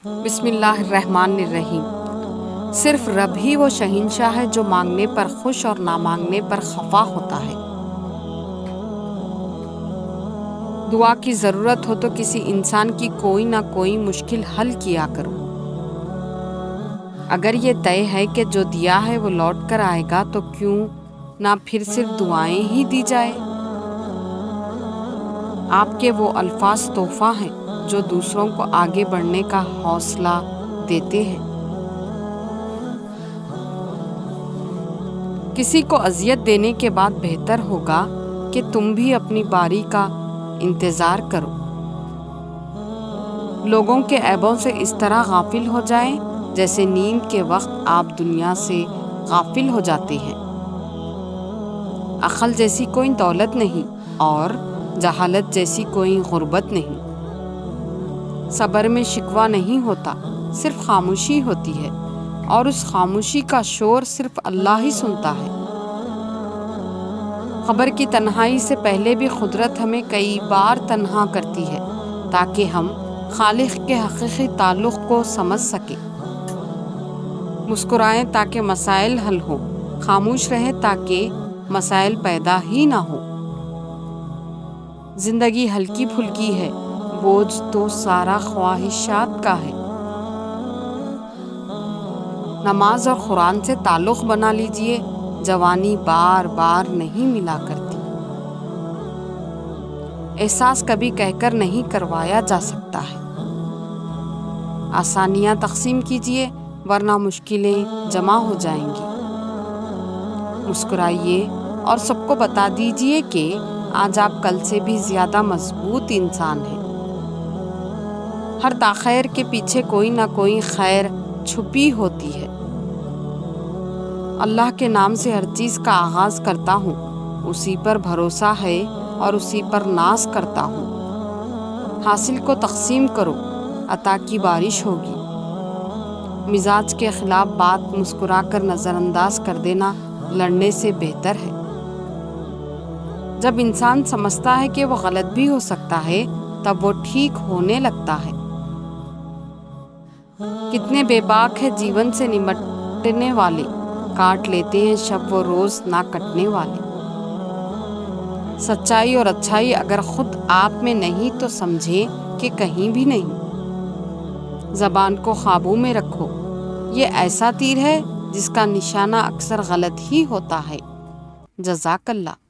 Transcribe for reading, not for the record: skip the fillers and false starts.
بسم اللہ الرحمن الرحیم۔ صرف رب ہی وہ شہنشاہ ہے جو مانگنے پر خوش اور نہ مانگنے پر خفا ہوتا ہے۔ دعا کی ضرورت ہو تو کسی انسان کی کوئی نہ کوئی مشکل حل کیا کرو۔ اگر یہ طے ہے کہ جو دیا ہے وہ لوٹ کر آئے گا تو کیوں نہ پھر صرف دعائیں ہی دی جائے۔ آپ کے وہ الفاظ تحفہ ہیں جو دوسروں کو آگے بڑھنے کا حوصلہ دیتے ہیں۔ کسی کو اذیت دینے کے بعد بہتر ہوگا کہ تم بھی اپنی باری کا انتظار کرو۔ لوگوں کے عیبوں سے اس طرح غافل ہو جائیں جیسے نیند کے وقت آپ دنیا سے غافل ہو جاتے ہیں۔ عقل جیسی کوئی دولت نہیں اور جہالت جیسی کوئی غربت نہیں۔ صبر میں شکوہ نہیں ہوتا، صرف خاموشی ہوتی ہے، اور اس خاموشی کا شور صرف اللہ ہی سنتا ہے۔ قبر کی تنہائی سے پہلے بھی قدرت ہمیں کئی بار تنہا کرتی ہے تاکہ ہم خالق کے حقیقی تعلق کو سمجھ سکیں۔ مسکرائیں تاکہ مسائل حل ہوں، خاموش رہیں تاکہ مسائل پیدا ہی نہ ہوں۔ زندگی ہلکی پھلکی ہے، بوجھ تو سارا خواہشات کا ہے۔ نماز اور قرآن سے تعلق بنا لیجئے، جوانی بار بار نہیں ملا کرتی۔ احساس کبھی کہہ کر نہیں کروایا جا سکتا ہے۔ آسانیاں تقسیم کیجئے ورنہ مشکلیں جمع ہو جائیں گی۔ مسکرائیے اور سب کو بتا دیجئے کہ آج آپ کل سے بھی زیادہ مضبوط انسان ہیں۔ ہر تاخیر کے پیچھے کوئی نہ کوئی خیر چھپی ہوتی ہے۔ اللہ کے نام سے ہر چیز کا آغاز کرتا ہوں، اسی پر بھروسہ ہے اور اسی پر ناز کرتا ہوں۔ حاصل کو تقسیم کرو، عطا کی بارش ہوگی۔ مزاج کے خلاف بات مسکرا کر نظر انداز کر دینا لڑنے سے بہتر ہے۔ جب انسان سمجھتا ہے کہ وہ غلط بھی ہو سکتا ہے تب وہ ٹھیک ہونے لگتا ہے۔ کتنے بے باک ہے جیون سے نمٹنے والے، کاٹ لیتے ہیں شب وہ روز نہ کٹنے والے۔ سچائی اور اچھائی اگر خود آپ میں نہیں تو سمجھیں کہ کہیں بھی نہیں۔ زبان کو قابو میں رکھو، یہ ایسا تیر ہے جس کا نشانہ اکثر غلط ہی ہوتا ہے۔ جزاک اللہ۔